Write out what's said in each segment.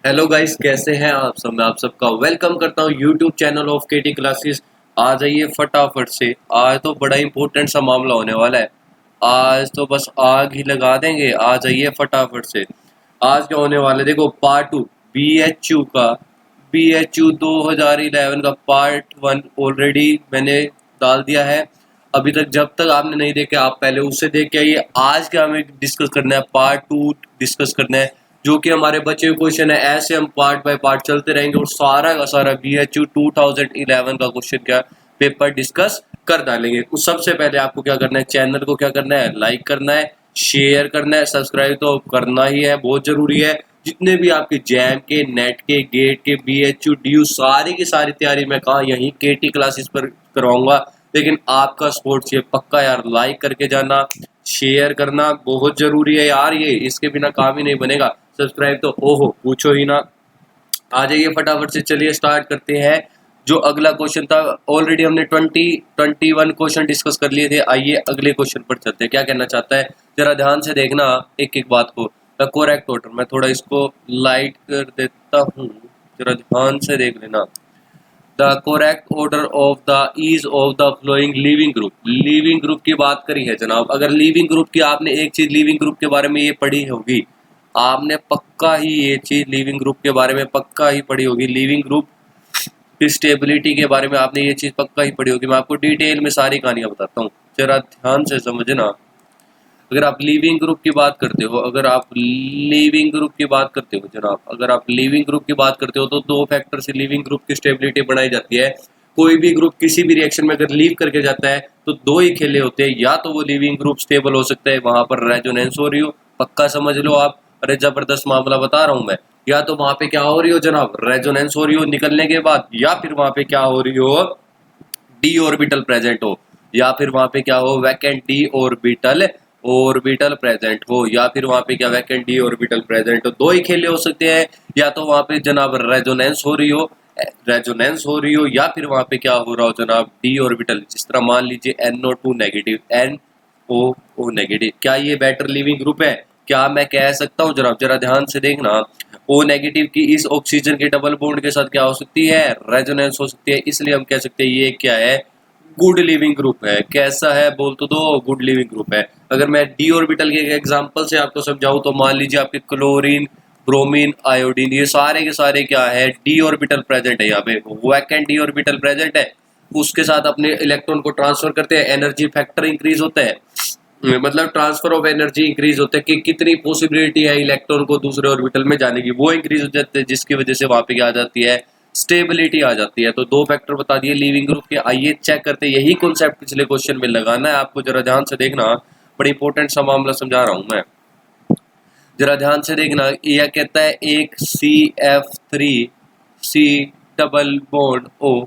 Hello guys, कैसे हैं आप सब। मैं आप सबका वेलकम करता हूं YouTube channel of KT classes. आ जाइए फटाफट से। आज तो बड़ा इंपॉर्टेंट सा मामला होने वाला है। आज तो बस आग ही लगा देंगे। आ जाइए फटाफट से। आज क्या होने वाला है, देखो पार्ट 2 BHU का। BHU 2011 का पार्ट 1 ऑलरेडी मैंने डाल दिया है। अभी तक जब तक आपने नहीं देखे आप पहले उससे देख के आइए। आज क्या हमें डिस्कस करना है, पार्ट 2 डिस्कस करना है, जो कि हमारे बचे हुए क्वेश्चन है। ऐसे हम पार्ट बाय पार्ट चलते रहेंगे और सारा का सारा BHU 2011 का क्वेश्चन क्या पेपर डिस्कस कर डालेंगे। तो सबसे पहले आपको क्या करना है, चैनल को क्या करना है, लाइक करना है, शेयर करना है, सब्सक्राइब तो करना ही है, बहुत जरूरी है। जितने भी आपके जैम के, नेट के, गेट के, BHU DU सारी की सारी तैयारी मैं कहा यहीं KT क्लासेस पर करवाऊंगा। लेकिन आपका सपोर्ट चाहिए पक्का यार। लाइक करके जाना, शेयर करना बहुत जरूरी है यार, ये इसके बिना काम ही नहीं बनेगा। सब्सक्राइब तो ओहो पूछो ही ना। आ जाइए फटाफट से, चलिए स्टार्ट करते हैं। जो अगला क्वेश्चन था, ऑलरेडी हमने 21 क्वेश्चन डिस्कस कर लिए थे। आइए अगले क्वेश्चन पर चलते हैं। क्या कहना चाहता है जरा ध्यान से देखना एक एक बात को। द करेक्ट ऑर्डर, मैं थोड़ा इसको लाइट कर देता हूँ, जरा ध्यान से देख लेना। The correct order of the ease of the following leaving group. Leaving group की बात करी है जनाब। अगर लिविंग ग्रुप की आपने एक चीज लिविंग ग्रुप के बारे में ये पढ़ी होगी, आपने पक्का ही ये चीज लिविंग ग्रुप के बारे में पक्का ही पढ़ी होगी। लिविंग ग्रुप की स्टेबिलिटी के बारे में आपने ये चीज पक्का ही पढ़ी होगी। मैं आपको डिटेल में सारी कहानियां बताता हूँ, जरा ध्यान से समझना। अगर आप लिविंग ग्रुप की बात करते हो, अगर आप लिविंग ग्रुप की बात करते हो जनाब, अगर आप लिविंग ग्रुप की बात करते हो तो दो फैक्टर से लिविंग ग्रुप की स्टेबिलिटी बनाई जाती है। कोई भी ग्रुप किसी भी रिएक्शन में अगर लीव करके जाता है तो दो ही खेले होते हैं, या तो वो लिविंग ग्रुप स्टेबल हो सकता है, वहां पर रेजोनेंस हो रही हो, पक्का समझ लो आप। अरे जबरदस्त मामला बता रहा हूं मैं। या तो वहां पे क्या हो रही हो जनाब, रेजोनेंस हो रही हो निकलने के बाद, या फिर वहां पे क्या हो रही हो, डी ऑर्बिटल प्रेजेंट हो, या फिर वहां पे क्या हो, vacant D orbital orbital present हो, या फिर वहां पे क्या वैकेंट डी ऑर्बिटल प्रेजेंट हो। दो ही खेले हो सकते हैं। या तो वहां पे जनाब रेजोनेंस हो रही हो, रेजोनेंस हो रही हो, या फिर वहां पे क्या हो रहा हो जनाब, डी ऑर्बिटल। जिस तरह मान लीजिए NO2 नेगेटिव, NO नेगेटिव, क्या ये बेटर लिविंग ग्रुप है? क्या मैं कह सकता हूँ जनाब, जरा ध्यान से देखना। O नेगेटिव की इस ऑक्सीजन के डबल बॉन्ड के साथ क्या हो सकती है, रेजोनेंस हो सकती है। इसलिए हम कह सकते हैं ये क्या है, गुड लिविंग ग्रुप है। कैसा है बोल तो दो, गुड लिविंग ग्रुप है। अगर मैं डी ऑर्बिटल के एग्जांपल से आपको समझाऊं तो मान लीजिए आपके क्लोरीन, ब्रोमीन, आयोडीन, ये सारे के सारे क्या है, डी ऑर्बिटल प्रेजेंट है। यहाँ पे वैकेंट डी ऑर्बिटल प्रेजेंट है, उसके साथ अपने इलेक्ट्रॉन को ट्रांसफर करते हैं, एनर्जी फैक्टर इंक्रीज होता है। मतलब ट्रांसफर ऑफ एनर्जी इंक्रीज होता है कि कितनी पॉसिबिलिटी है इलेक्ट्रॉन को दूसरे ऑर्बिटल में जाने की, वो इंक्रीज हो जाते हैं, जिसकी वजह से वहां पे क्या आ जाती है, स्टेबिलिटी आ जाती है। तो दो फैक्टर बता दिए लिविंग ग्रुप के। आइए चेक करते हैं। यही कॉन्सेप्ट पिछले क्वेश्चन में लगाना है आपको, जरा ध्यान से देखना। बड़ी इंपॉर्टेंट सा मामला समझा रहा हूं मैं, जरा ध्यान से देखना। यह कहता है एक CF3 C double bond O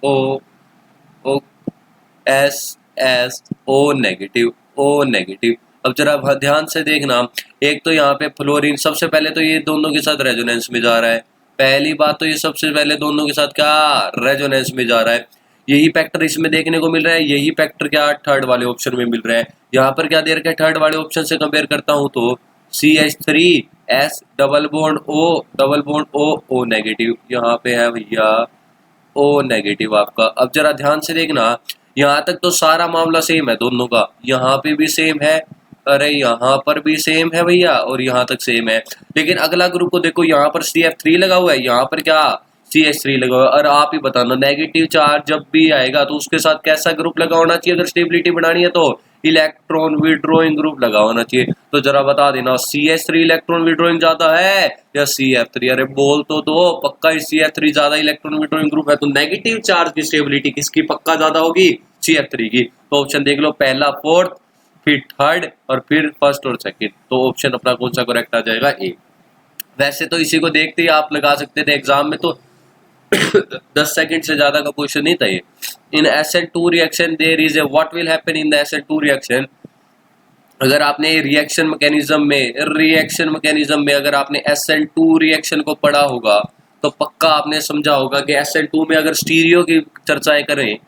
O SSO negative, O negative. अब जरा ध्यान से देखना। एक तो यहाँ पे फ्लोरीन, सबसे पहले तो ये दोनों के साथ रेजोनेंस में जा रहा है। पहली बात तो ये सबसे पहले दोनों के साथ क्या, रेजोनेंस में जा रहा है। यही फैक्टर इसमें देखने को मिल रहा है, यही फैक्टर क्या थर्ड वाले ऑप्शन में मिल रहा है। यहाँ पर क्या दे रखा है, थर्ड वाले ऑप्शन से कंपेयर करता हूँ तो CH3S double bond O negative, यहाँ पे है भैया O नेगेटिव आपका। अब जरा ध्यान से देखना, यहाँ तक तो सारा मामला सेम है दोनों का, यहाँ पे भी सेम है, अरे यहाँ पर भी सेम है भैया, और यहाँ तक सेम है। लेकिन अगला ग्रुप को देखो, यहाँ पर CF3 लगा हुआ है, यहाँ पर क्या CH3 लगा हुआ है। और आप ही बताना, नेगेटिव चार्ज जब भी आएगा तो उसके साथ कैसा ग्रुप लगा होना चाहिए? अगर स्टेबिलिटी बढ़ानी है तो इलेक्ट्रॉन विड्रॉइंग ग्रुप लगा होना चाहिए। तो जरा बता देना, CH3 इलेक्ट्रॉन विड्रॉइंग ज्यादा है या CF3? अरे बोल तो दो, पक्का ही CF3 ज्यादा इलेक्ट्रॉन विड्रॉइंग ग्रुप है। तो नेगेटिव चार्ज की स्टेबिलिटी किसकी पक्का ज्यादा होगी? CF3 की। तो ऑप्शन देख लो, पहला फोर्थ, फिर थर्ड, और फिर फर्स्ट और सेकंड। तो ऑप्शन अपना कौन सा करेक्ट आ जाएगा? ए। वैसे तो इसी को देखते ही आप लगा सकते थे एग्जाम में, तो 10 सेकंड से ज्यादा का क्वेश्चन नहीं था ये। In SN2 reaction there is a, what will happen in the SN2 reaction. अगर आपने रिएक्शन मैकेनिज्म में अगर आपने SN2 रिएक्शन को पढ़ा होगा तो पक्का आपने समझा होगा कि SN2 में अगर स्टीरियो की चर्चाएं करें,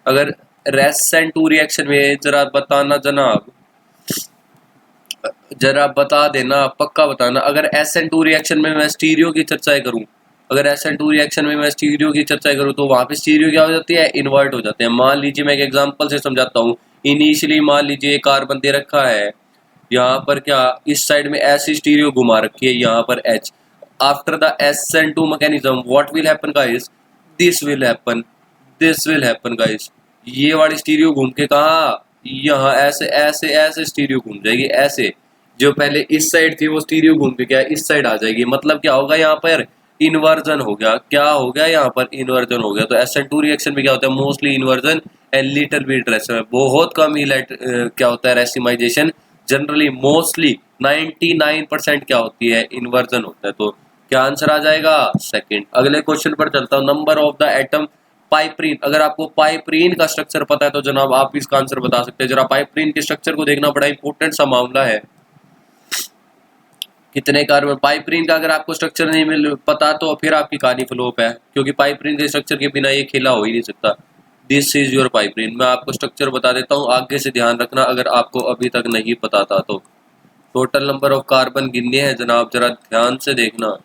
अगर SN2 रिएक्शन में, जरा बताना जनाब, जरा बता देना, पक्का बताना। अगर SN2 रिएक्शन में मैं स्टीरियो की चर्चाएं करूं, अगर SN2 रिएक्शन में मैं स्टीरियो की चर्चाएं करूं तो वहां पे स्टीरियो क्या हो जाती है, इन्वर्ट हो जाते हैं। मान लीजिए मैं एक एग्जांपल से समझाता हूं। इनिशियली मान लीजिए कार्बन दे रखा है, यहाँ पर क्या इस साइड में ऐसी स्टीरियो घुमा रखी है, यहाँ पर H। After the SN2 mechanism what will happen guys, this will happen, this will happen guys. ये वाली स्टीरियो घूम के कहा, यहाँ ऐसे ऐसे ऐसे स्टीरियो घूम जाएगी ऐसे। जो पहले इस साइड थी वो स्टीरियो घूम के क्या इस साइड आ जाएगी। मतलब क्या होगा, यहाँ पर इन्वर्जन हो गया। क्या हो गया, यहाँ पर इन्वर्जन हो गया। तो SN2 रिएक्शन में क्या होता है, mostly inversion and little bit रेसिम, बहुत कम ही क्या होता है रेसिमाइजेशन। जनरली मोस्टली 99% क्या होती है, इन्वर्जन होता है। तो क्या आंसर आ जाएगा, सेकंड। अगले क्वेश्चन पर चलता हूँ। Number of the atom piperine. अगर आपको पाइपरीन का स्ट्रक्चर पता है तो जनाब आप इसका आंसर बता सकते हैं। जरा पाइपरीन के स्ट्रक्चर को देखना, बड़ा इंपॉर्टेंट सा मामला है। कितने कार्बन, पाइपरीन का अगर आपको स्ट्रक्चर नहीं मिल पता तो फिर आपकी कहानी फ्लॉप है, क्योंकि पाइपरीन के स्ट्रक्चर के बिना ये खेला हो ही नहीं सकता। This is your piperine. मैं आपको स्ट्रक्चर बता देता हूँ, आगे से ध्यान रखना अगर आपको अभी तक नहीं पता था तो। टोटल नंबर ऑफ कार्बन गिनने हैं जनाब, जरा ध्यान से देखना,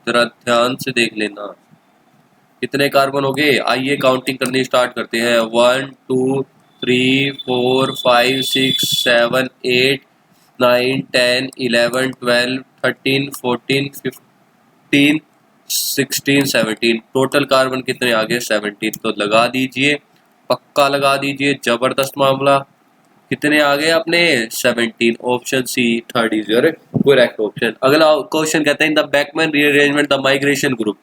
जरा ध्यान से देख लेना। कितने कार्बन हो गए, आइए काउंटिंग करनी स्टार्ट करते हैं। 1 2 3 4 5 6 7 8 9 10 11 12 13 14 15 16 17। टोटल कार्बन कितने आ गए, 17। तो लगा दीजिए, पक्का लगा दीजिए, जबरदस्त मामला। कितने आ गए अपने, 17। Option C third is your correct option. अगला क्वेश्चन कहते हैं the Beckmann rearrangement the migration group.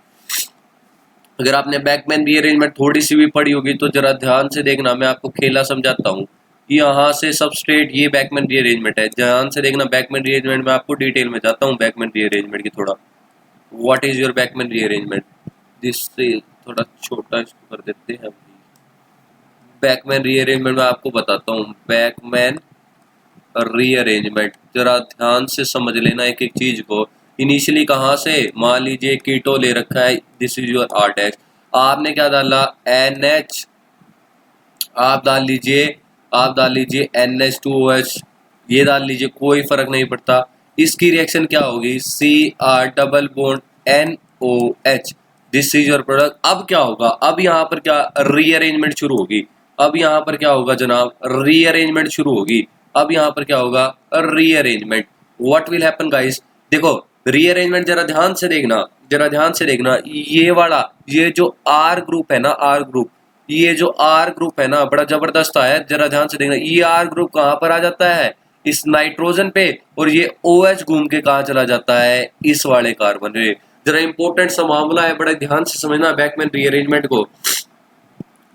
अगर आपने बैकमैन रीअरेंजमेंट थोड़ी सी भी पढ़ी होगी तो जरा ध्यान से देखना, मैं आपको खेला समझाता हूँ। यहाँ से सबस्ट्रेट, ये बैकमैन रीअरेंजमेंट है, ध्यान से देखना। बैकमैन रीअरेंजमेंट में आपको डिटेल में जाता हूँ, बैकमैन रीअरेंजमेंट की थोड़ा। What is your Beckmann rearrangement, जिससे थोड़ा छोटा इसको कर देते हैं। बैकमैन रीअरेंजमेंट में आपको बताता हूँ, बैकमैन रीअरेंजमेंट जरा ध्यान से समझ लेना एक एक चीज को। इनिशियली कहाँ से, मान लीजिए कीटो ले रखा है, this is your R dash. आपने क्या डाला, NH, आप डाल लीजिए, आप डाल लीजिए NH2OH, ये डाल लीजिए, कोई फर्क नहीं पड़ता। इसकी रिएक्शन क्या होगी, CR double bond NOH, this is your product. अब क्या होगा, अब यहाँ पर क्या रीअरेंजमेंट शुरू होगी। अब यहाँ पर क्या होगा जनाब, रीअरेंजमेंट शुरू होगी। अब यहाँ पर क्या होगा, rearrangement. What will happen guys, देखो रीअरेंजमेंट जरा ध्यान से देखना, जरा ध्यान से देखना। ये वाला, ये जो R ग्रुप है ना, R ग्रुप, ये जो R ग्रुप है ना, बड़ा जबरदस्त है। जरा ध्यान से देखना, ये R ग्रुप कहाँ पर आ जाता है, इस नाइट्रोजन पे, और ये OH घूम के कहाँ चला जाता है, इस वाले कार्बन पे। जरा इंपॉर्टेंट सा मामला है, बड़ा ध्यान से समझना बैकमैन रीअरेंजमेंट को।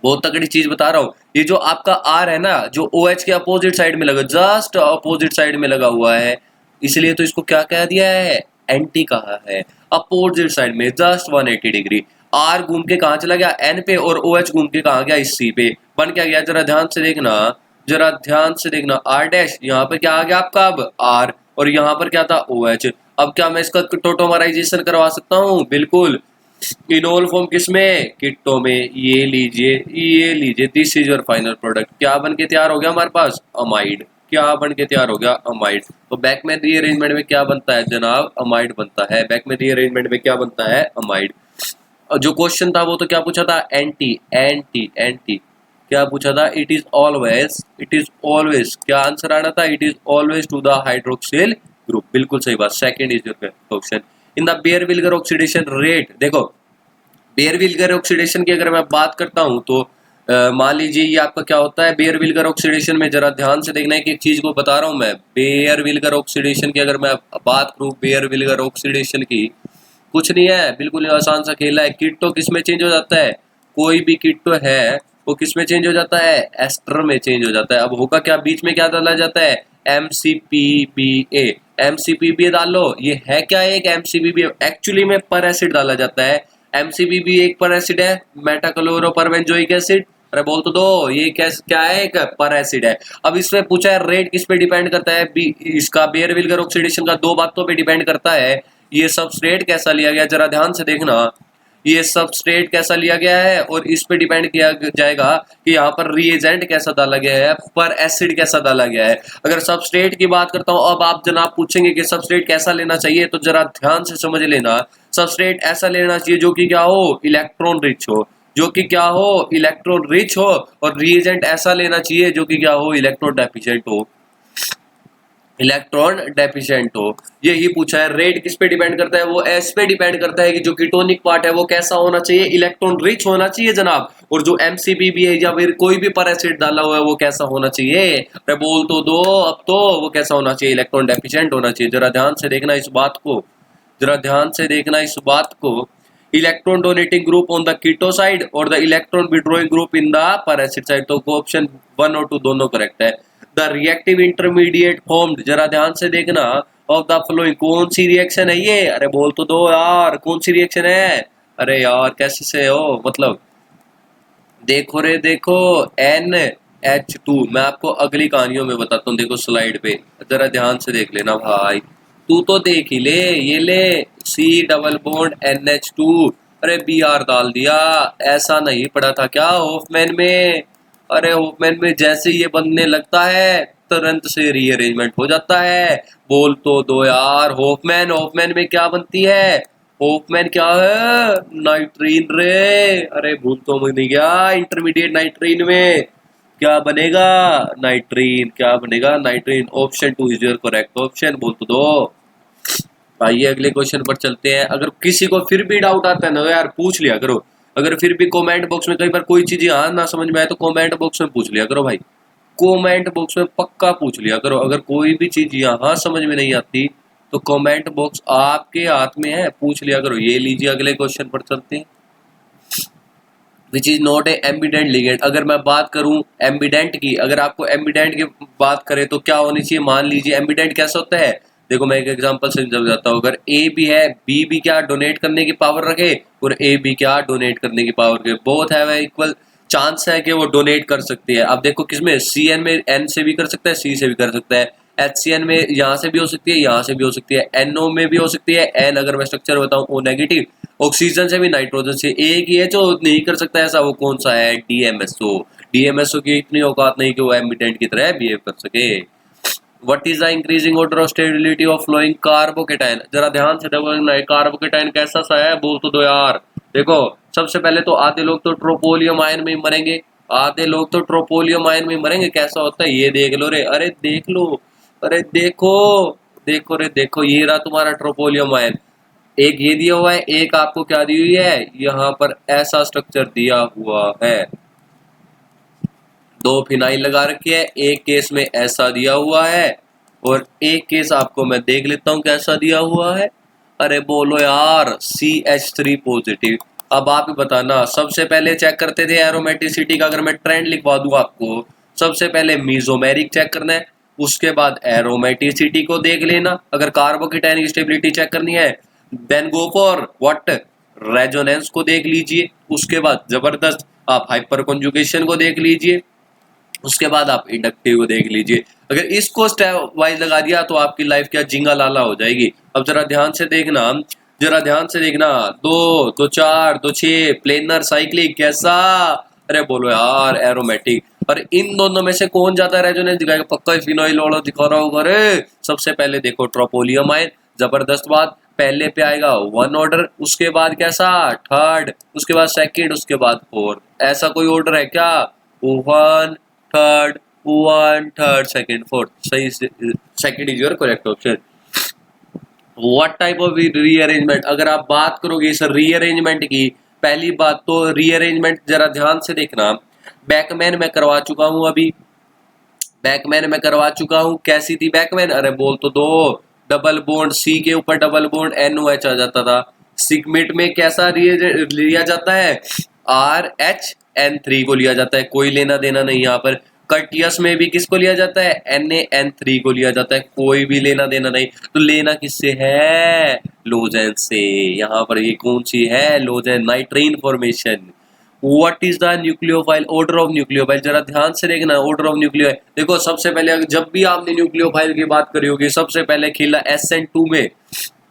बहुत तगड़ी चीज बता रहा हूँ। ये जो आपका R है ना, जो OH के अपोजिट साइड में लगा, जस्ट अपोजिट साइड में लगा हुआ है, इसलिए तो इसको क्या कह दिया है, एंटी कहा है। अपोजिट साइड में जस्ट 180 डिग्री। R घूम के कहाँ चला गया, N पे, और OH घूम के कहाँ गया, इस C पे। बन क्या गया, जरा ध्यान से देखना, जरा ध्यान से देखना। R डैश, यहाँ पे क्या आ गया आपका अब R, और यहाँ पर क्या था OH। अब क्या मैं इसका टोटोमराइजेशन करवा सकता हूँ, बिल्कुल। इनोल फॉर्म किसमें, किट्टो में। ये लीजिए, ये लीजिए, this is your final product. क्या बन के तैयार हो गया हमारे पास, अमाइड। क्या बन के तैयार हो गया, अमाइड। तो बैकमैन रीअरेंजमेंट में क्या बनता है जनाब, अमाइड बनता है। बैकमैन रीअरेंजमेंट में क्या बनता है, अमाइड। जो क्वेश्चन था वो तो क्या पूछा था, एंटी एंटी एंटी। क्या पूछा था, it is always, it is always, क्या आंसर आना था, it is always to the hydroxyl group. बिल्कुल सही बात, second is your question. In the Baeyer Villiger oxidation rate, देखो बेयर-विल्गर ऑक्सीडेशन की अगर मैं बात करता हूं तो मान लीजिए ये आपका क्या होता है बेयर-विल्गर ऑक्सीडेशन में, जरा ध्यान से देखना है कि एक चीज को बता रहा हूं मैं। बेयर-विल्गर ऑक्सीडेशन की अगर मैं बात करूं, बेयर-विल्गर ऑक्सीडेशन की, कुछ नहीं है, बिल्कुल आसान सा खेला है। कीटो किस में चेंज हो जाता है, कोई भी कीटो है वो किस में चेंज हो जाता है, एस्टर में चेंज हो जाता है। अब होगा क्या, बीच में क्या डाला जाता है, MCPBA। MCPBA डाल लो, ये है क्या, एक MCPBA एक्चुअली में पर एसिड डाला जाता है। MCPBA एक पर एसिड है, मेटाक्लोरोपरबेंजोइक एसिड। अरे बोल तो दो, ये क्या है, एक पर एसिड है। अब इसमें पूछा है रेट किस पे डिपेंड करता है, इसका बेयर-विल्गर ऑक्सीडेशन का दो बातों पे डिपेंड करता है। ये सबस्ट्रेट कैसा लिया गया, जरा ध्यान से देखना। ये सबस्ट्रेट कैसा लिया गया है और इस पे डिपेंड किया जाएगा कि यहाँ पर रिएजेंट कैसा डाला गया है, पर एसिड कैसा डाला गया है। अगर सबस्ट्रेट की बात करता हूँ, अब आप जनाब पूछेंगे कि सबस्ट्रेट कैसा लेना चाहिए, तो जरा ध्यान से समझ लेना। सबस्ट्रेट ऐसा लेना चाहिए जो कि क्या हो, इलेक्ट्रॉन रिच हो, जो कि क्या हो, इलेक्ट्रॉन रिच हो। और रिएजेंट ऐसा लेना चाहिए जो कि क्या हो, इलेक्ट्रॉन डेफिशिएंट हो, इलेक्ट्रॉन डेफिशिएंट हो। यही पूछा है। रेट किस पे डिपेंड करता है, वो एस पे डिपेंड करता है कि जो कीटोनिक पार्ट है वो कैसा होना चाहिए, इलेक्ट्रॉन रिच होना चाहिए जनाब। और जो एमसीबी है या फिर कोई भी पर एसिड डाला हुआ है वो कैसा होना चाहिए, अरे बोल तो दो अब तो, वो कैसा होना चाहिए, इलेक्ट्रॉन डेफिशिएंट होना चाहिए। जरा ध्यान से देखना इस बात को, जरा ध्यान से देखना इस बात को। Electron donating group on the keto side और the electron withdrawing group in the peracid side. तो ऑप्शन 1 और 2 दोनों करेक्ट है। द रिएक्टिव इंटरमीडिएट फॉर्म्ड, जरा ध्यान से देखना, ऑफ द फ्लोइंग, कौन सी रिएक्शन है ये, अरे बोल तो दो यार, कौन सी रिएक्शन है, अरे यार कैसे से हो, मतलब देखो रे देखो, NH2। मैं आपको अगली कहानियों में बताता हूँ, देखो स्लाइड पे जरा ध्यान से देख लेना भाई, तू तो देख ही ले, ये ले C डबल बॉन्ड NH2, अरे Br डाल दिया, ऐसा नहीं पढ़ा था क्या होफमैन में, अरे होफमैन में जैसे ये बनने लगता है तुरंत से रीअरेंजमेंट हो जाता है। बोल तो दो यार, होफमैन, होफमैन में क्या बनती है, होफमैन क्या है, नाइट्रीन रे, अरे भूल तो मुझे नहीं गया, इंटरमीडिएट नाइट्रीन में क्या बनेगा, नाइट्रीन, क्या बनेगा, नाइट्रीन। Option 2 is your correct option, बोल तो दो। आइए अगले क्वेश्चन पर चलते हैं। अगर किसी को फिर भी डाउट आता है ना यार, पूछ लिया करो। अगर फिर भी कमेंट बॉक्स में कई बार कोई चीज यहाँ ना समझ में आए तो कमेंट बॉक्स में पूछ लिया करो भाई, कमेंट बॉक्स में पक्का पूछ लिया करो। अगर कोई भी चीज यहाँ समझ में नहीं आती तो कमेंट बॉक्स आपके हाथ में है, पूछ लिया करो। ये लीजिए अगले क्वेश्चन पर चलते हैं। Which is not a ambient ligand. अगर मैं बात करूं एम्बिडेंट की, अगर आपको एम्बिडेंट की बात करें तो क्या होनी चाहिए, मान लीजिए एम्बिडेंट कैसा होता है, देखो मैं एक एग्जांपल से समझाता हूँ। अगर ए भी है, बी भी क्या डोनेट करने की पावर रखे और ए भी क्या डोनेट करने की पावर रखे, बोथ हैव इक्वल चांस है कि वो डोनेट कर सकती है। अब देखो किसमें, सी एन में एन से भी कर सकता है, सी से भी कर सकता है, एच सी एन में यहाँ से भी हो सकती है, यहाँ से भी हो सकती है, एनओ में भी हो सकती है, एन अगर मैं स्ट्रक्चर बताऊँ ओ नेगेटिव, ऑक्सीजन से भी, नाइट्रोजन से। एक ही है जो नहीं कर सकता ऐसा, वो कौन सा है, डीएमएसओ। डीएमएसओ की इतनी औकात नहीं कि वो एमिटेंट की तरह बिहेव कर सके। What is the increasing order of stability of following carbocation, जरा ध्यान से देखो कार्बोकेटाइन कैसा सा है, बोल तो दो यार। देखो सबसे पहले तो आधे लोग तो ट्रोपोलियम आयन में ही मरेंगे, आधे लोग तो ट्रोपोलियम आयन में ही मरेंगे। कैसा होता है ये देख लो रे, अरे देख लो, अरे देखो, देखो रे देखो, ये रहा तुम्हारा ट्रोपोलियम आयन। एक ये दिया हुआ है, एक आपको क्या दी हुई है, यहाँ पर ऐसा स्ट्रक्चर दिया हुआ है, दो फिनाइल लगा रखी है, एक केस में ऐसा दिया हुआ है और एक केस आपको मैं देख लेता हूँ कैसा दिया हुआ है। अरे बोलो यार, CH3 पॉजिटिव। अब आप ही बताना, सबसे पहले चेक करते थे एरोमेटिसिटी का, अगर मैं ट्रेंड लिखवा दूं आपको, सबसे पहले मीजोमेरिक चेक करना है, उसके बाद एरोमेटिसिटी को देख लेना। अगर कार्बोकेटाइन की स्टेबिलिटी चेक करनी है then go for what, resonance को देख लीजिए, उसके बाद जबरदस्त आप हाइपर कॉन्जुगेशन को देख लीजिए, उसके बाद आप इंडक्टिव को देख लीजिए। अगर इसको स्टेप वाइज लगा दिया तो आपकी लाइफ क्या जिंगा लाला हो जाएगी। अब जरा ध्यान से देखना, जरा ध्यान से देखना, 2 4 2 6 प्लेनर साइक्लिक कैसा, अरे बोलो यार एरोमेटिक। और इन दोनों में से कौन ज्यादा रेजोनेंस दिखाएगा, पक्का फिनोइल वाला दिखा रहा होगा रे। सबसे पहले देखो ट्रोपोलियम आयन, जबरदस्त बात, पहले पे आएगा 1 ऑर्डर, उसके बाद कैसा 3rd, उसके बाद 2nd, उसके बाद 4th। ऐसा कोई ऑर्डर है क्या, 1 3rd 1 3rd 2nd 4th, सही, 2nd is your correct option. What type of rearrangement, अगर आप बात करोगे सर रीअरेंजमेंट की, पहली बात तो रीअरेंजमेंट जरा ध्यान से देखना, बैकमैन में करवा चुका हूं अभी, बैकमैन में करवा चुका हूं। कैसी थी बैकमैन, अरे बोल तो दो, डबल बॉन्ड सी के ऊपर डबल बॉन्ड NOH आ जाता था। सिगमेट में कैसा लिया जाता है, RH N3 को लिया जाता है, कोई लेना देना नहीं यहाँ पर। कर्टियस में भी किसको लिया जाता है, NaN3 को लिया जाता है, कोई भी लेना देना नहीं। तो लेना किससे है, लोजेन से। यहाँ पर ये कौन सी है, लोजेन, nitrene formation. What is the nucleophile, order of nucleophile, जरा ध्यान से देखना, ऑर्डर ऑफ न्यूक्लियोफाइल। देखो सबसे पहले जब भी आपने न्यूक्लियोफाइल की बात करी होगी, सबसे पहले खेला SN2 में,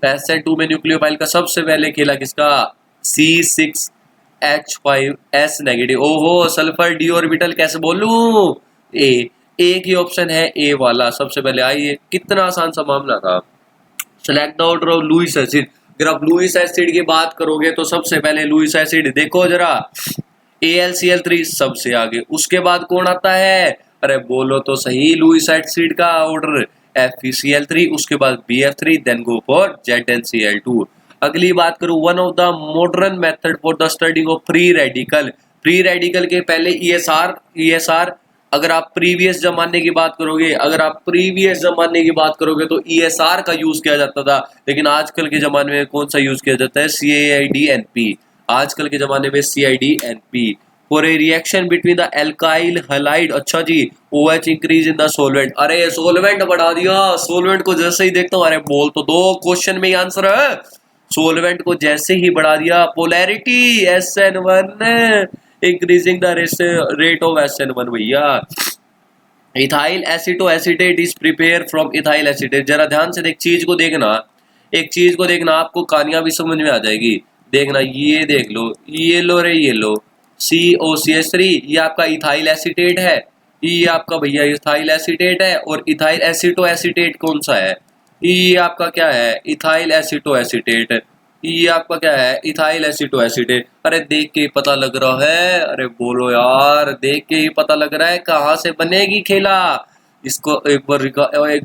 SN2 में न्यूक्लियोफाइल का सबसे पहले खेला किसका, C6H5S नेगेटिव। ओहो, सल्फर डी ऑर्बिटल कैसे बोलूं? ए, एक ही ऑप्शन है ए वाला। सबसे पहले आइए, कितना आसान सा मामला था। Select the order of Lewis acid. अगर आप लुईस एसिड की बात करोगे तो सबसे पहले लुईस एसिड देखो जरा, AlCl3 सबसे आगे, उसके बाद कौन आता है? अरे बोलो तो सही, लुईस एसिड का ऑर्डर FeCl3, उसके बाद BF3, then go for ZnCl2। अगली बात करूं, one of the modern method for the study of free radical. Free radical के पहले ESR, अगर आप प्रीवियस जमाने की बात करोगे, तो ESR का यूज किया जाता था, लेकिन आजकल के जमाने में कौन सा यूज किया जाता है? CIDNP। आजकल के जमाने में CIDNP for a reaction between the alkyl halide. अच्छा जी, OH increase in the solvent. अरे सोलवेंट बढ़ा दिया, सोलवेंट को जैसे ही देखता हूँ, अरे बोल तो दो, क्वेश्चन में ही आंसर है। सोलवेंट को जैसे ही बढ़ा दिया, polarity SN1 increasing the rate of SN1 भैया। Ethyl acetoacetate is prepare from ethyl acetate. जरा ध्यान से एक चीज को देखना, आपको कहानियां भी समझ में आ जाएगी। देखना, ये देख लो, ये लो रे, ये लो COCH3, ये आपका इथाइल एसिटेट है, ये आपका भैया इथाइल एसिटेट है। और इथाइल एसिटोएसिटेट कौन सा है? ये आपका क्या है? इथाइल एसिटोएसिटेट। ये आपका क्या है? इथाइल एसिटोएसिटेट। अरे देख के ही पता लग रहा है, अरे बोलो यार, देख के ही पता लग रहा है कहाँ से बनेगी खेला। इसको एक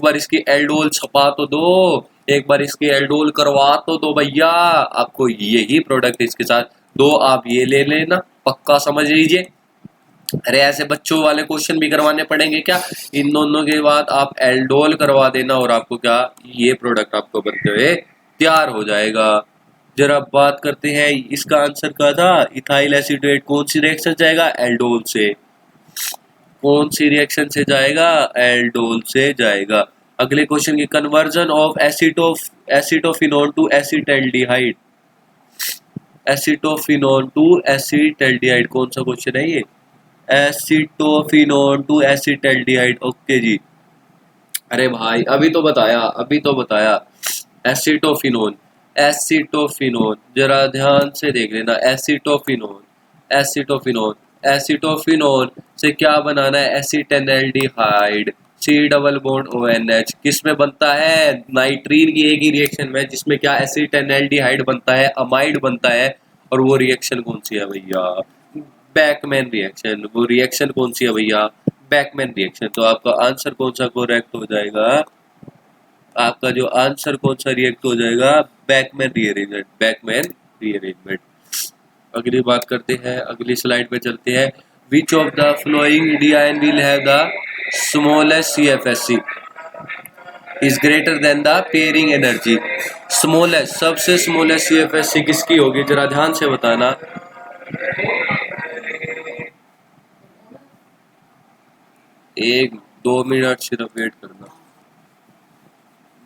बार इसकी एल्डोल छपा तो दो, एक बार इसकी एल्डोल करवा तो दो भैया, आपको यही प्रोडक्ट इसके साथ दो, आप ये ले लेना, पक्का समझ लीजिए। अरे ऐसे बच्चों वाले क्वेश्चन भी करवाने पड़ेंगे क्या? इन दोनों के बाद आप एल्डोल करवा देना और आपको क्या, ये प्रोडक्ट आपको बनते हुए तैयार हो जाएगा। जरा बात करते हैं, इसका आंसर क्या था? इथाइल एसिटेट कौन सी रिएक्शन जाएगा? एल्डोल से। कौन सी रिएक्शन से जाएगा? एल्डोल से जाएगा। अगले क्वेश्चन की, conversion of acetophenone to acetaldehyde. Acetophenone to acetaldehyde कौन सा क्वेश्चन है ये? एसिटोफिनोन टू एसिटल्डिहाइड, ओके जी। अरे भाई अभी तो बताया। एसिटोफिनोन, जरा ध्यान से देख लेना। एसिटोफिनोन से क्या बनाना है? एसिटेनल्डिहाइड, C डबल बॉन्ड ONH। किस में बनता है? नाइट्रीन की एक ही रिएक्शन में, जिसमें क्या एसिटेनल्डिहाइड बनता है, अमाइड बनता है। और वो रिएक्शन कौन सी है भैया? Beckmann reaction. वो रिएक्शन कौन सी है भैया? Beckmann reaction. तो आपका आंसर कौन सा करेक्ट हो जाएगा? आपका जो आंसर कौन सा रिएक्ट हो जाएगा? Beckmann rearrangement. अगली बात करते हैं, अगली स्लाइड पे चलते हैं। Which of the flowing DIN will have the smallest CFSC is greater than the pairing energy. Smallest, सबसे स्मॉलेस्ट CFSC किसकी होगी? जरा ध्यान से बताना। एक 2 मिनट सिर्फ वेट करना,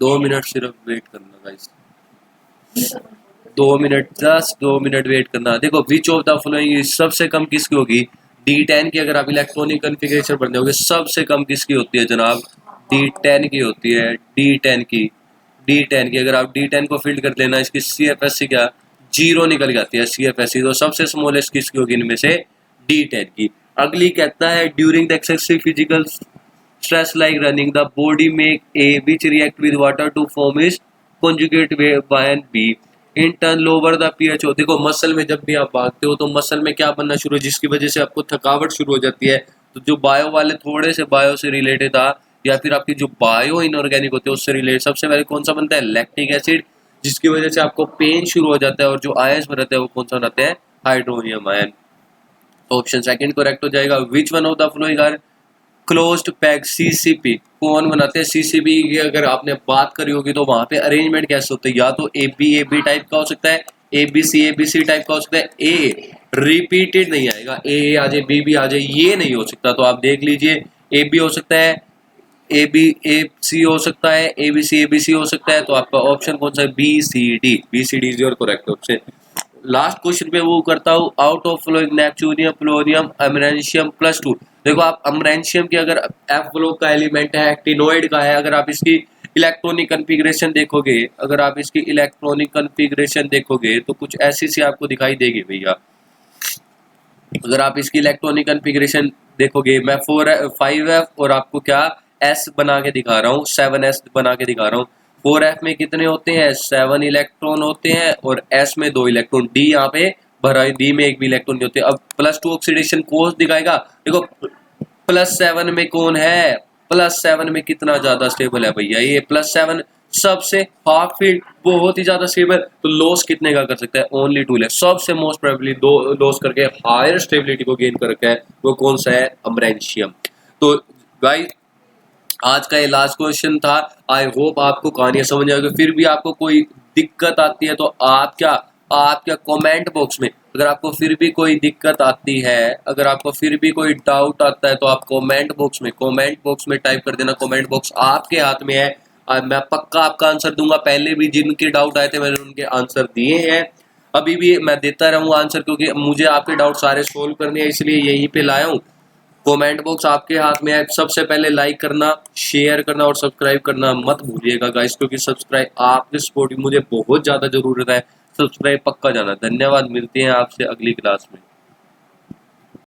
2 मिनट सिर्फ वेट करना guys, 2 minute, just 2 minute wait करना। देखो, विच ऑफ द फॉलोइंग सबसे कम किसकी होगी? D10 की। अगर आप इलेक्ट्रॉनिक कॉन्फ़िगरेशन पढ़ने होगे, सबसे कम किसकी होती है जनाब? D10 की होती है। D10 की अगर आप D10 को फील्ड कर लेना, इसकी CFSC क्या 0 निकल जाती है CFSC। तो सबसे स्मॉलेस्ट किसकी होगी इनमें से? D10 की। अगली कहता है, during the excessive physical stress like running the body make A which react with water to form is conjugate ion B in turn lower the pH। देखो, मसल में जब भी आप भागते हो तो मसल में क्या बनना शुरू हो, जिसकी वजह से आपको थकावट शुरू हो जाती है। तो जो बायो वाले थोड़े से बायो से रिलेटेड था, या फिर आपकी जो बायो इनऑर्गेनिक होते हैं उससे रिलेटेड, सबसे पहले कौन सा बनता है? लैक्टिक एसिड, जिसकी वजह से आपको पेन शुरू हो जाता है। और जो आयंस में रहते हैं वो कौन सा बनाते हैं? Hydronium ion. Option second correct हो जाएगा। Which one of the following are closed pack CCP। कौन बनाते हैं CCP की? अगर आपने बात करी होगी तो वहां पे अरेंजमेंट कैसे होता है? या तो AB टाइप का हो सकता है, ABC टाइप का हो सकता है। ए रिपीटेड नहीं आएगा, A आ जाए, B आ जाए, ये नहीं हो सकता। तो आप देख लीजिए, AB हो सकता है, ABC हो सकता है, ABC हो सकता है। तो आपका ऑप्शन कौन सा है? BCD is your correct option. Last question पे वो करता हूँ, आउट ऑफ फ्लोइंग नेपच्यूनियम, प्लोनियम, अमरेंशियम +2। देखो, आप अमरेंशियम की अगर F ब्लॉक का एलिमेंट है, एक्टिनोइड का है, अगर आप इसकी इलेक्ट्रॉनिक कॉन्फ़िगरेशन देखोगे, अगर आप इसकी इलेक्ट्रॉनिक कॉन्फ़िगरेशन देखोगे तो कुछ ऐसी सी आपको दिखाई देगी भैया। अगर आप इसकी इलेक्ट्रॉनिक कॉन्फ़िगरेशन देखोगे, मैं 5F और आपको क्या S बना के दिखा रहा हूँ, 7S बना के दिखा रहा हूँ। 4F में कितने होते हैं, 7 इलेक्ट्रॉन होते हैं और S में 2 इलेक्ट्रॉन, D यहाँ पे भरा है, D में एक भी इलेक्ट्रॉन नहीं होते। अब +2 ऑक्सीडेशन कोर्स दिखाएगा, देखो +7 में कौन है, +7 में कितना ज्यादा स्टेबल है भैया, ये +7 सबसे हाफ फील्ड बहुत ही ज्यादा स्टेबल। तो लॉस कितने का कर सकता है, ओनली 2 लैख, सबसे मोस्ट प्रोबेबली 2 लॉस करके हायर स्टेबिलिटी को गेन कर रखा है, वो कौन सा है, अमरेंशियम। तो गाइस आज का ये लास्ट क्वेश्चन था। आई होप आपको कहानियां समझ आएगी। फिर भी आपको कोई दिक्कत आती है तो आप क्या कमेंट बॉक्स में, अगर आपको फिर भी कोई दिक्कत आती है, अगर आपको फिर भी कोई डाउट आता है तो आप कमेंट बॉक्स में टाइप कर देना। कमेंट बॉक्स आपके हाथ में है, मैं पक्का आपका आंसर दूंगा। पहले भी जिनके डाउट आए थे मैंने उनके आंसर दिए हैं, अभी भी मैं देता रहूंगा आंसर, क्योंकि मुझे आपके डाउट सारे सोल्व करने हैं, इसलिए यहीं पे लाया हूँ। कमेंट बॉक्स आपके हाथ में है। सबसे पहले लाइक करना, शेयर करना और सब्सक्राइब करना मत भूलिएगा गाइस, क्योंकि सब्सक्राइब आपके सपोर्ट की मुझे बहुत ज़्यादा ज़रूरत है। सब्सक्राइब पक्का जाना। धन्यवाद, मिलते हैं आपसे अगली क्लास में।